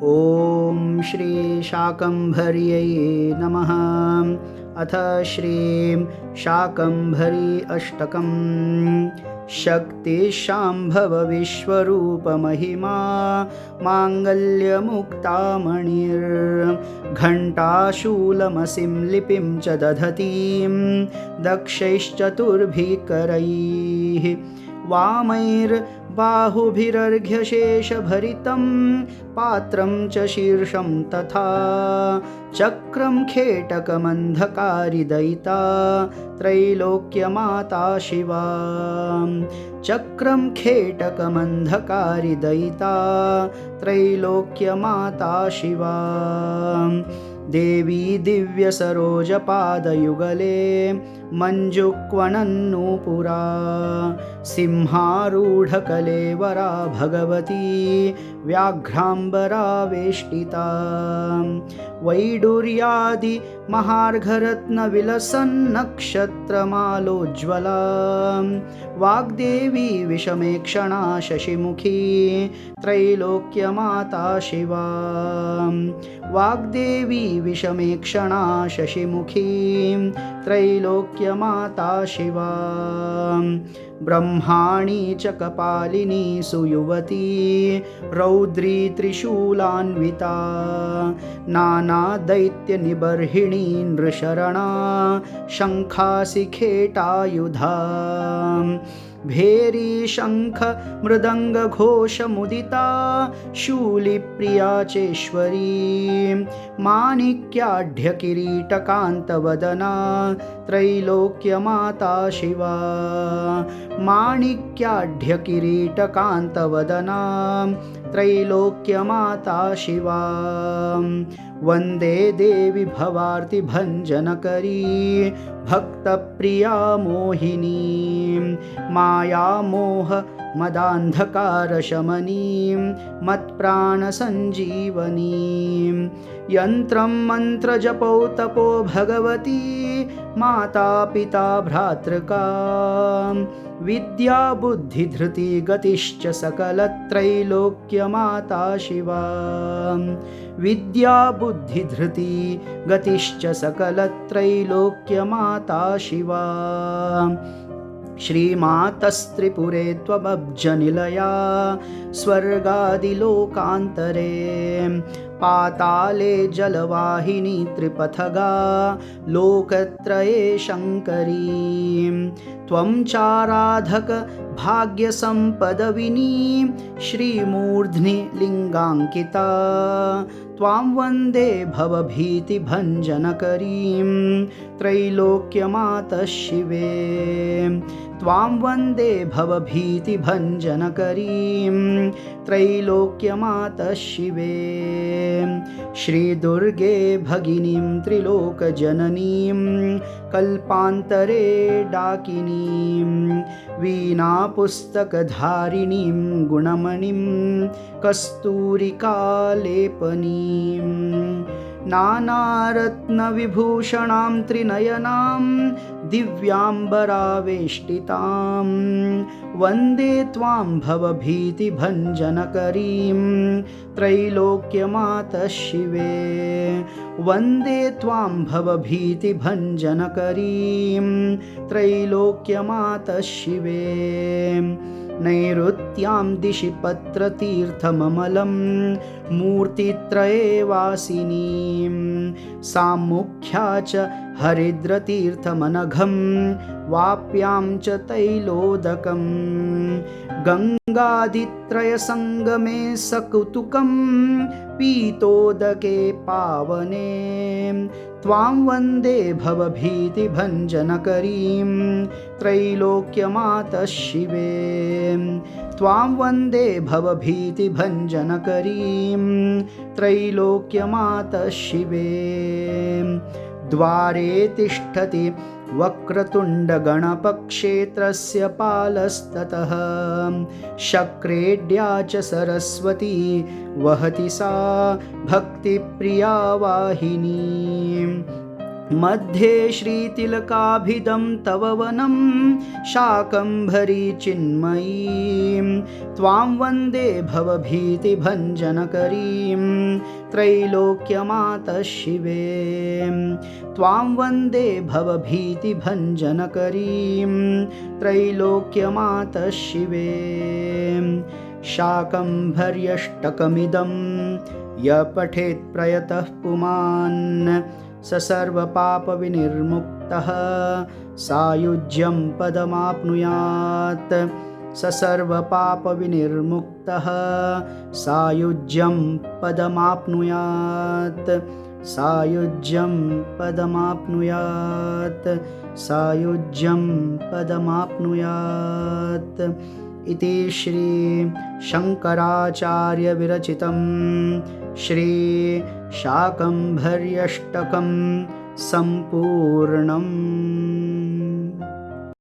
ॐ श्री शाकम्भर्यै नमः। अथ श्रीं शाकम्भरी अष्टकम्। शक्तिशाम्भव विश्वरूपमहिमा माङ्गल्यमुक्तामणिर्घण्टाशूलमसिं लिपिं च दधतीं दक्षैश्चतुर्भिः करैः वामैर्बाहुभिरर्घ्यशेषभरितं पात्रं च शीर्षं तथा चक्रं खेटकमन्धकारिदयिता त्रैलोक्यमाता शिवा। चक्रं खेटकमन्धकारिदयिता त्रैलोक्यमाता शिवा। देवी दिव्यसरोजपादयुगले मञ्जुक्वणन्नूपुरा सिंहारूढकलेवरा भगवती व्याघ्राम्बरा वेष्टिता। वैडूर्यादि महार्घरत्नविलसन्नक्षत्रमालोज्ज्वला वाग्देवी विषमेक्षणा शशिमुखी त्रैलोक्यमाता शिवा। वाग्देवी विषमेक्षणा शशिमुखी त्रैलोक्यमाता शिवा। ब्रह्माणी च कपालिनी सुयुवती रौद्री त्रिशूलान्विता नानादैत्यनिबर्हिणी नृशरणा शङ्खासिखेटायुधा। भेरी शङ्ख मृदङ्गघोषमुदिता शूलिप्रिया चेश्वरी माणिक्याढ्यकिरीटकान्तवदना त्रैलोक्यमाता शिवा। माणिक्याढ्यकिरीटकान्तवदना त्रैलोक्यमाता शिवा। वन्दे देवी भवार्तिभञ्जनकरी भक्तप्रिया मोहिनी मायामोह मदान्धकारशमनीं मत्प्राणसञ्जीवनीं। यन्त्रं मन्त्रजपौ तपो भगवती माता पिता भ्रातृका विद्या बुद्धिधृति गतिश्च सकलत्रैलोक्यमाता शिवा। विद्या बुद्धिधृति गतिश्च सकलत्रैलोक्यमाता शिवा। श्रीमातस्त्रिपुरे त्वमब्जनिलया स्वर्गादिलोकान्तरे पाताले जलवाहिनी त्रिपथगा लोकत्रये शङ्करी। त्वं चाराधक भाग्यसम्पदविनी श्रीमूर्ध्नि लिङ्गाङ्किता त्वां वन्दे भवभीतिभञ्जनकरीं त्रैलोक्यमातः शिवे। त्वां वन्दे भवभीतिभञ्जनकरीं त्रैलोक्यमातः शिवे। श्रीदुर्गे भगिनीं त्रिलोकजननीं कल्पान्तरे डाकिनीं वीणापुस्तकधारिणीं गुणमणिं कस्तूरिकालेपनीं नानारत्नविभूषणां त्रिनयनां दिव्याम्बरावेष्टितां वन्दे त्वां भवभीतिभञ्जनकरीं त्रैलोक्यमातः शिवे। वन्दे त्वां भवभीतिभञ्जनकरीं त्रैलोक्यमातः शिवे। नैऋत्यां दिशि पत्रतीर्थममलं मूर्तित्रये वासिनीं सामुख्या च हरिद्रतीर्थमनघं वाप्यां च तैलोदकं गङ्गादित्रयसङ्गमे सकुतुकं पीतोदके पावने त्वां वन्दे भवभीतिभञ्जनकरीं त्रैलोक्यमातः शिवे। त्वां वन्दे भवभीतिभञ्जनकरीं त्रैलोक्यमातः शिवे। द्वारे तिष्ठति वक्रतुण्डगणपक्षेत्रस्य पालस्ततः शक्रेड्या च सरस्वती वहति सा भक्तिप्रिया वाहिनी। मध्ये श्रीतिलकाभिदं तव वनं शाकम्भरी चिन्मयीं त्वां वन्दे भवभीतिभञ्जनकरीं त्रैलोक्यमातः शिवें त्वां वन्दे भवभीतिभञ्जनकरीं त्रैलोक्यमातः शिवें शाकम्भर्यष्टकमिदं य पठेत् प्रयतः पुमान् स सर्वपापविनिर्मुक्तः सायुज्यं पदमाप्नुयात् स सर्वपापविनिर्मुक्तः सायुज्यं पदमाप्नुयात् सायुज्यं पदमाप्नुयात् सायुज्यं पदमाप्नुयात् इति श्री शङ्कराचार्यविरचितं श्री शाकम्भर्यष्टकं सम्पूर्णम्।